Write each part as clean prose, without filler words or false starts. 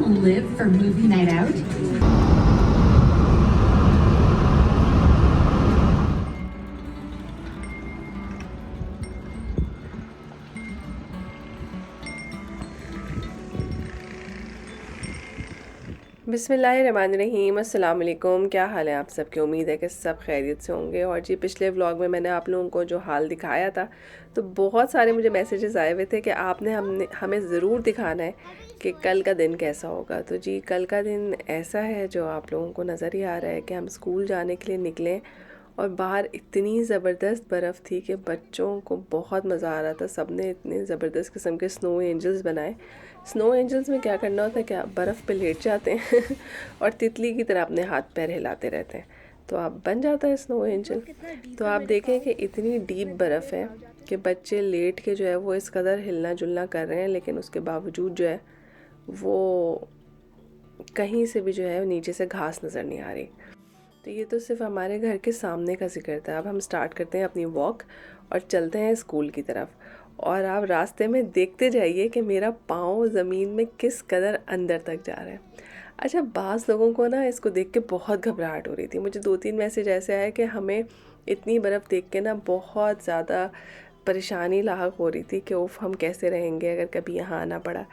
live for movie night out? बिस्मिल्लाहिर्रहमानिर्रहीम, अस्सलाम वालेकुम। क्या हाल है आप सबकी? उम्मीद है कि सब खैरियत से होंगे। और जी, पिछले व्लॉग में मैंने आप लोगों को जो हाल दिखाया था, तो बहुत सारे मुझे मैसेजेस आए हुए थे कि आपने हमें ज़रूर दिखाना है कि कल का दिन कैसा होगा। तो जी, कल का दिन ऐसा है जो आप लोगों को नज़र ही आ रहा है कि हम स्कूल जाने के लिए निकले और बाहर इतनी ज़बरदस्त बर्फ़ थी कि बच्चों को बहुत मज़ा आ रहा था। सब ने इतने ज़बरदस्त किस्म के स्नो एंजल्स बनाए। स्नो एंजल्स में क्या करना होता है कि आप बर्फ़ पे लेट जाते हैं और तितली की तरह अपने हाथ पैर हिलाते रहते हैं, तो आप बन जाता है स्नो एंजल। तो आप देखें कि इतनी डीप बर्फ़ है कि बच्चे लेट के जो है वो इस कदर हिलना जुलना कर रहे हैं, लेकिन उसके बावजूद जो है वो कहीं से भी जो है नीचे से घास नज़र नहीं आ रही। तो ये तो सिर्फ हमारे घर के सामने का जिक्र था। अब हम स्टार्ट करते हैं अपनी वॉक और चलते हैं स्कूल की तरफ। और आप रास्ते में देखते जाइए कि मेरा पाँव ज़मीन में किस कदर अंदर तक जा रहा है। अच्छा, बाज़ लोगों को ना इसको देख के बहुत घबराहट हो रही थी। मुझे 2-3 मैसेज ऐसे आए कि हमें इतनी बर्फ़ देख के ना बहुत ज़्यादा परेशानी लाहक हो रही थी कि उफ़, हम कैसे रहेंगे अगर कभी यहाँ आना पड़ा।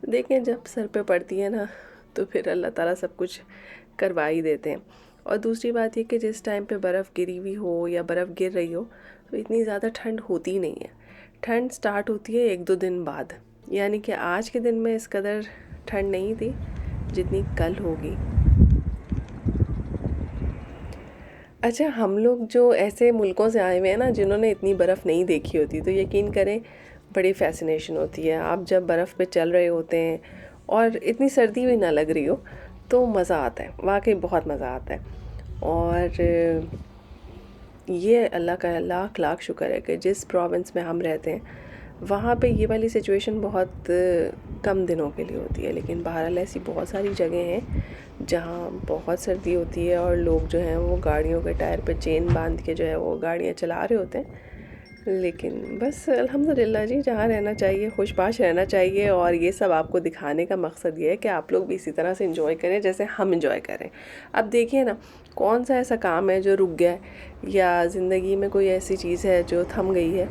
देखें, जब सर पे पड़ती है ना, तो फिर अल्लाह ताला सब कुछ करवा ही देते हैं। और दूसरी बात ये कि जिस टाइम पे बर्फ़ गिरी हुई हो या बर्फ़ गिर रही हो, तो इतनी ज़्यादा ठंड होती नहीं है। ठंड स्टार्ट होती है 1-2 दिन बाद, यानी कि आज के दिन में इस कदर ठंड नहीं थी जितनी कल होगी। अच्छा, हम लोग जो ऐसे मुल्कों से आए हुए हैं ना जिन्होंने इतनी बर्फ़ नहीं देखी होती, तो यकीन करें बड़ी फ़ैसिनेशन होती है। आप जब बर्फ़ पे चल रहे होते हैं और इतनी सर्दी भी ना लग रही हो, तो मज़ा आता है, वाकई बहुत मज़ा आता है। और ये अल्लाह का लाख लाख शुक्र है कि जिस प्रोविंस में हम रहते हैं वहाँ पे ये वाली सिचुएशन बहुत कम दिनों के लिए होती है। लेकिन बहरहाल ऐसी बहुत सारी जगह हैं जहाँ बहुत सर्दी होती है और लोग जो हैं वो गाड़ियों के टायर पे चेन बांध के जो है वो गाड़ियाँ चला रहे होते हैं। लेकिन बस अल्हम्दुलिल्लाह जी, जहाँ रहना चाहिए खुशबाश रहना चाहिए। और ये सब आपको दिखाने का मकसद ये है कि आप लोग भी इसी तरह से इंजॉय करें जैसे हम इंजॉय करें। अब देखिए ना, कौन सा ऐसा काम है जो रुक गया है या ज़िंदगी में कोई ऐसी चीज़ है जो थम गई है।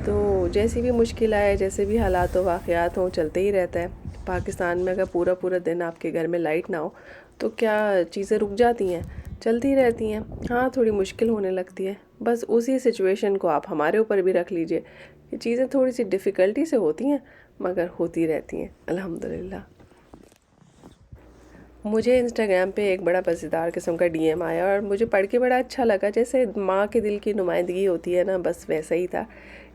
तो जैसी भी मुश्किल आए, जैसे भी हालात हो वाक़यात हों, चलते ही रहता है। पाकिस्तान में अगर पूरा पूरा दिन आपके घर में लाइट ना हो तो क्या चीज़ें रुक जाती हैं? चलती रहती हैं। हाँ, थोड़ी मुश्किल होने लगती है। बस उसी सिचुएशन को आप हमारे ऊपर भी रख लीजिए। ये चीज़ें थोड़ी सी डिफ़िकल्टी से होती हैं मगर होती रहती हैं अल्हम्दुलिल्लाह। मुझे इंस्टाग्राम पे एक बड़ा मज़ेदार किस्म का डीएम आया और मुझे पढ़ के बड़ा अच्छा लगा। जैसे माँ के दिल की नुमाइंदगी होती है ना, बस वैसा ही था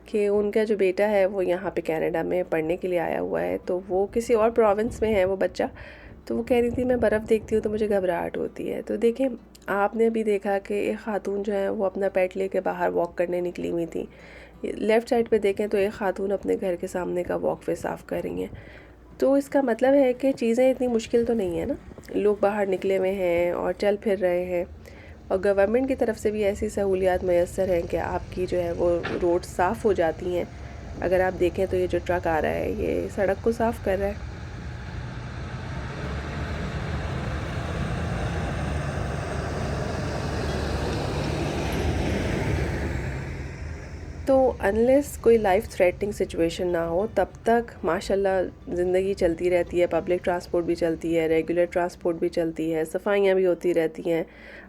कि उनका जो बेटा है वो यहाँ पे कनाडा में पढ़ने के लिए आया हुआ है। तो वो किसी और प्रोविंस में है वो बच्चा। तो वो कह रही थी मैं बर्फ़ देखती हूँ तो मुझे घबराहट होती है। तो देखें, आपने अभी देखा कि एक ख़ातून जो है वो अपना पेट लेके बाहर वॉक करने निकली हुई थी। लेफ़्ट साइड पे देखें तो एक ख़ातून अपने घर के सामने का वॉकवे साफ़ कर रही हैं। तो इसका मतलब है कि चीज़ें इतनी मुश्किल तो नहीं है ना। लोग बाहर निकले हुए हैं और चल फिर रहे हैं। और गवर्नमेंट की तरफ से भी ऐसी सहूलियात मैसर हैं कि आपकी जो है वो रोड साफ़ हो जाती हैं। अगर आप देखें तो ये जो ट्रक आ रहा है ये सड़क को साफ़ कर रहा है। तो अनलेस कोई लाइफ थ्रेटनिंग सिचुएशन ना हो तब तक माशाल्लाह ज़िंदगी चलती रहती है। पब्लिक ट्रांसपोर्ट भी चलती है, रेगुलर ट्रांसपोर्ट भी चलती है, सफाइयाँ भी होती रहती हैं।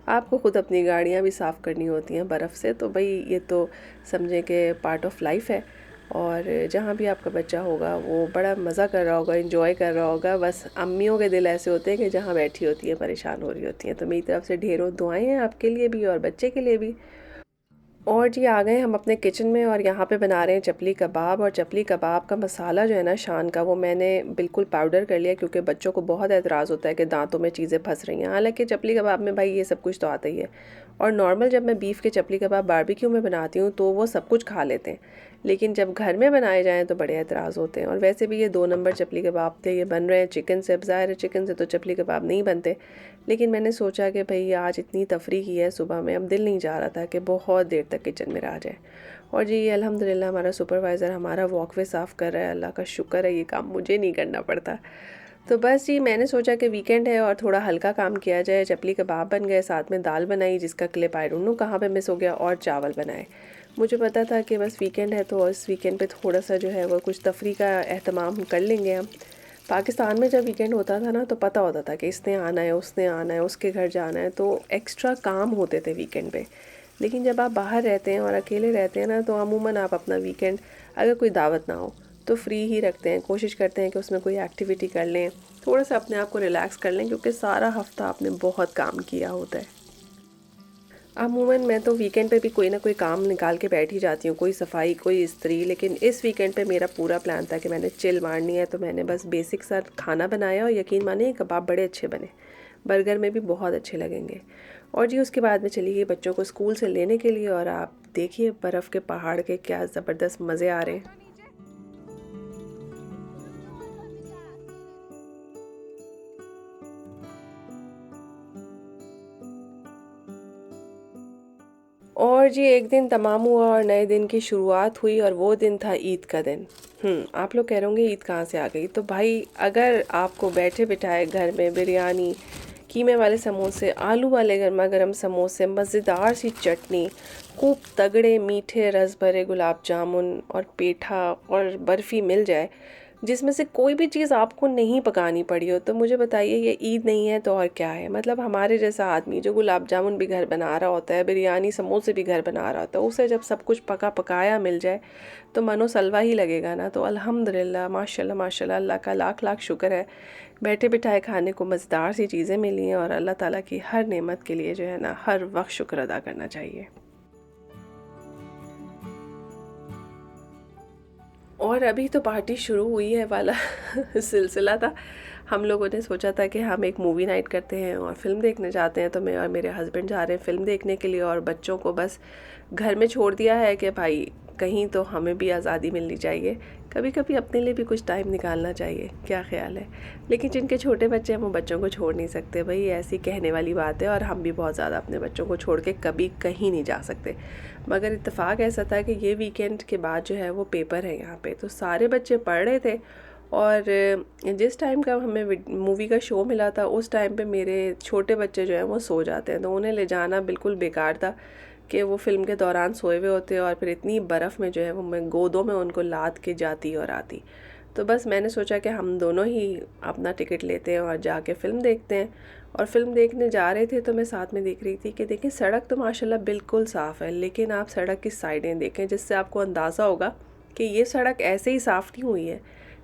आपको ख़ुद अपनी गाड़ियाँ भी साफ़ करनी होती हैं बर्फ़ से। तो भाई ये तो समझें कि पार्ट ऑफ लाइफ है। और जहाँ भी आपका बच्चा होगा वो बड़ा मज़ा कर रहा होगा, इंजॉय कर रहा होगा। बस अम्मियों के दिल ऐसे होते हैं कि जहाँ बैठी होती हैं परेशान हो रही होती हैं। तो मेरी तरफ से ढेरों दुआएं हैं आपके लिए भी और बच्चे के लिए भी। और जी, आ गए हम अपने किचन में और यहाँ पे बना रहे हैं चपली कबाब। और चपली कबाब का मसाला जो है ना शान का, वो मैंने बिल्कुल पाउडर कर लिया क्योंकि बच्चों को बहुत एतराज़ होता है कि दांतों में चीज़ें फंस रही हैं। हालांकि चपली कबाब में भाई ये सब कुछ तो आता ही है। और नॉर्मल जब मैं बीफ के चपली कबाब बारबेक्यू में बनाती हूँ तो वो सब कुछ खा लेते हैं, लेकिन जब घर में बनाए जाएँ तो बड़े एतराज़ होते हैं। और वैसे भी ये 2 नंबर चपली कबाब थे, ये बन रहे हैं चिकन से। अब ज़ाहिर है चिकन से तो चपली कबाब नहीं बनते, लेकिन मैंने सोचा कि भाई आज इतनी तफरी की है सुबह में, अब दिल नहीं चाह रहा था कि बहुत देर तक किचन में रह जाए। और जी, ये अल्हम्दुलिल्लाह हमारा सुपरवाइज़र हमारा वॉकवे साफ़ कर रहा है। अल्लाह का शुक्र है, ये काम मुझे नहीं करना पड़ता। तो बस जी मैंने सोचा कि वीकेंड है और थोड़ा हल्का काम किया जाए। चपली कबाब बन गए, साथ में दाल बनाई जिसका क्लिप आई डोंट नो कहाँ पे मिस हो गया, और चावल बनाए। मुझे पता था कि बस वीकेंड है तो इस वीकेंड पे थोड़ा सा जो है वो कुछ तफरी का एहतमाम कर लेंगे हम। पाकिस्तान में जब वीकेंड होता था ना तो पता होता था कि इसने आना है, उसने आना है, उसके घर जाना है, तो एक्स्ट्रा काम होते थे वीकेंड पे। लेकिन जब आप बाहर रहते हैं और अकेले रहते हैं ना तो अमूमन आप अपना वीकेंड, अगर कोई दावत ना हो तो फ्री ही रखते हैं। कोशिश करते हैं कि उसमें कोई एक्टिविटी कर लें, थोड़ा सा अपने आप को रिलैक्स कर लें, क्योंकि सारा हफ्ता आपने बहुत काम किया होता है। अमूमन मैं तो वीकेंड पे भी कोई ना कोई काम निकाल के बैठ ही जाती हूँ, कोई सफाई, कोई इस्त्री। लेकिन इस वीकेंड पे मेरा पूरा प्लान था कि मैंने चिल मारनी है, तो मैंने बस बेसिक सा खाना बनाया और यकीन मानिए कबाब बड़े अच्छे बने, बर्गर में भी बहुत अच्छे लगेंगे। और जी उसके बाद में चली गई बच्चों को स्कूल से लेने के लिए, और आप देखिए बर्फ़ के पहाड़ के क्या ज़बरदस्त मज़े आ रहे हैं। और जी एक दिन तमाम हुआ और नए दिन की शुरुआत हुई, और वो दिन था ईद का दिन। आप लोग कह रहे होंगे ईद कहाँ से आ गई। तो भाई अगर आपको बैठे बिठाए घर में बिरयानी, कीमे वाले समोसे, आलू वाले गर्मा गर्म समोसे, मज़ेदार सी चटनी, खूब तगड़े मीठे रस भरे गुलाब जामुन और पेठा और बर्फ़ी मिल जाए, जिसमें से कोई भी चीज़ आपको नहीं पकानी पड़ी हो, तो मुझे बताइए ये ईद नहीं है तो और क्या है। मतलब हमारे जैसा आदमी जो गुलाब जामुन भी घर बना रहा होता है, बिरयानी समोसे भी घर बना रहा होता है, उसे जब सब कुछ पका पकाया मिल जाए तो मनो सलवा ही लगेगा ना। तो अल्हम्दुलिल्लाह, माशाल्लाह माशाल्लाह, अल्लाह का लाख लाख शुक्र है, बैठे बिठाए खाने को मज़ेदार सी चीज़ें मिली हैं। और अल्लाह ताला की हर नेमत के लिए जो है ना हर वक्त शुक्र अदा करना चाहिए। और अभी तो पार्टी शुरू हुई है वाला सिलसिला था। हम लोगों ने सोचा था कि हम एक मूवी नाइट करते हैं और फ़िल्म देखने जाते हैं, तो मैं और मेरे हस्बैंड जा रहे हैं फ़िल्म देखने के लिए, और बच्चों को बस घर में छोड़ दिया है कि भाई कहीं तो हमें भी आज़ादी मिलनी चाहिए, कभी कभी अपने लिए भी कुछ टाइम निकालना चाहिए। क्या ख़्याल है। लेकिन जिनके छोटे बच्चे हैं वो बच्चों को छोड़ नहीं सकते भाई, ऐसी कहने वाली बात है। और हम भी बहुत ज़्यादा अपने बच्चों को छोड़ के कभी कहीं नहीं जा सकते। मगर इत्तेफाक ऐसा था कि ये वीकेंड के बाद जो है वो पेपर है यहाँ पे, तो सारे बच्चे पढ़ रहे थे। और जिस टाइम का हमें मूवी का शो मिला था उस टाइम पे मेरे छोटे बच्चे जो हैं वो सो जाते हैं, तो उन्हें ले जाना बिल्कुल बेकार था कि वो फ़िल्म के दौरान सोए हुए होते और फिर इतनी बर्फ़ में जो है वो मैं गोदों में उनको लाद के जाती और आती। तो बस मैंने सोचा कि हम दोनों ही अपना टिकट लेते हैं और जाके फ़िल्म देखते हैं। और फ़िल्म देखने जा रहे थे तो मैं साथ में देख रही थी कि देखिए सड़क तो माशाल्लाह बिल्कुल साफ़ है, लेकिन आप सड़क की साइडें देखें जिससे आपको अंदाज़ा होगा कि ये सड़क ऐसे ही साफ़ नहीं हुई है,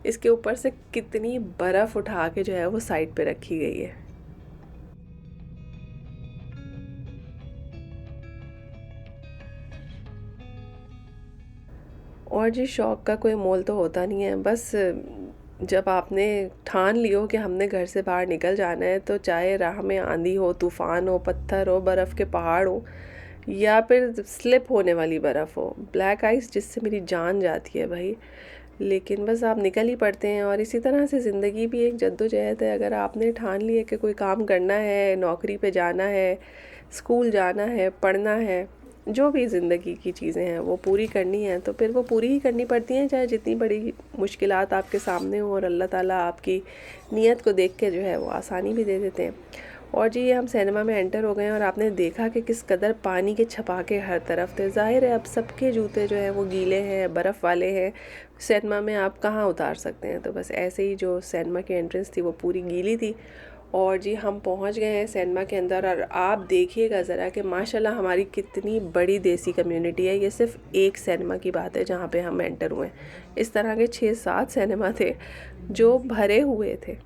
इसके ऊपर से कितनी बर्फ़ उठा के जो है वो साइड पे रखी गई है। और जी शौक़ का कोई मोल तो होता नहीं है। बस जब आपने ठान लियो कि हमने घर से बाहर निकल जाना है, तो चाहे राह में आंधी हो, तूफ़ान हो, पत्थर हो, बर्फ़ के पहाड़ हो, या फिर स्लिप होने वाली बर्फ़ हो, ब्लैक आइस जिससे मेरी जान जाती है भाई, लेकिन बस आप निकल ही पड़ते हैं। और इसी तरह से ज़िंदगी भी एक जद्दोजहद है। अगर आपने ठान लिया कि कोई काम करना है, नौकरी पे जाना है, स्कूल जाना है, पढ़ना है, जो भी ज़िंदगी की चीज़ें हैं वो पूरी करनी है, तो फिर वो पूरी ही करनी पड़ती हैं, चाहे जितनी बड़ी मुश्किलात आपके सामने हो। और अल्लाह ताला आपकी नीयत को देख के जो है वो आसानी भी दे देते हैं। और जी ये हम सिनेमा में एंटर हो गए हैं और आपने देखा कि किस कदर पानी के छपाके हर तरफ थे। ज़ाहिर है अब सबके जूते जो हैं वो गीले हैं, बर्फ़ वाले हैं, सिनेमा में आप कहाँ उतार सकते हैं। तो बस ऐसे ही जो सिनेमा की एंट्रेंस थी वो पूरी गीली थी। और जी हम पहुंच गए हैं सिनेमा के अंदर, और आप देखिएगा ज़रा कि माशाल्लाह हमारी कितनी बड़ी देसी कम्युनिटी है। ये सिर्फ एक सिनेमा की बात है जहाँ पे हम एंटर हुए हैं, इस तरह के 6-7 सिनेमा थे जो भरे हुए थे।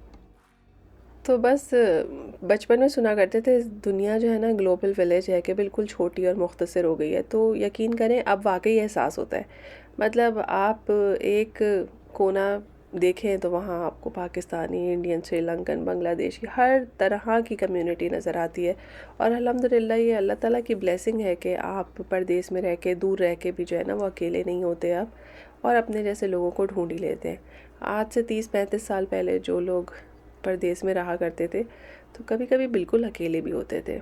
तो बस बचपन में सुना करते थे दुनिया जो है ना ग्लोबल विलेज है, कि बिल्कुल छोटी और मुख्तसर हो गई है, तो यकीन करें अब वाकई एहसास होता है। मतलब आप एक कोना देखें तो वहाँ आपको पाकिस्तानी, इंडियन, श्रीलंकन, बांग्लादेशी, हर तरह की कम्युनिटी नज़र आती है। और अल्हम्दुलिल्लाह ये अल्लाह ताला की ब्लेसिंग है कि आप परदेश में रह के, दूर रह के भी जो है ना वो अकेले नहीं होते आप, और अपने जैसे लोगों को ढूंढ ही लेते हैं। आज से 30-35 साल पहले जो लोग परदेश में रहा करते थे तो कभी कभी बिल्कुल अकेले भी होते थे।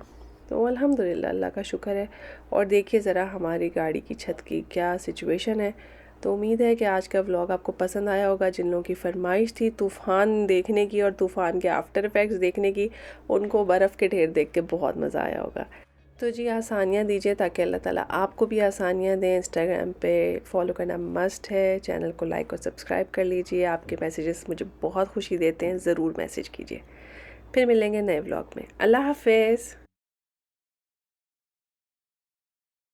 तो अल्हम्दुलिल्लाह अल्लाह का शुक्र है। और देखिए ज़रा हमारी गाड़ी की छत की क्या सिचुएशन है। तो उम्मीद है कि आज का व्लॉग आपको पसंद आया होगा। जिन लोगों की फरमाइश थी तूफ़ान देखने की और तूफ़ान के आफ्टर इफ़ेक्ट्स देखने की, उनको बर्फ़ के ढेर देख के बहुत मज़ा आया होगा। तो जी आसानियाँ दीजिए ताकि अल्लाह ताला आपको भी आसानियाँ दें। इंस्टाग्राम पे फॉलो करना मस्ट है। चैनल को लाइक और सब्सक्राइब कर लीजिए। आपके मैसेजेस मुझे बहुत खुशी देते हैं, ज़रूर मैसेज कीजिए। फिर मिलेंगे नए व्लॉग में। अल्लाह हाफ़िज़।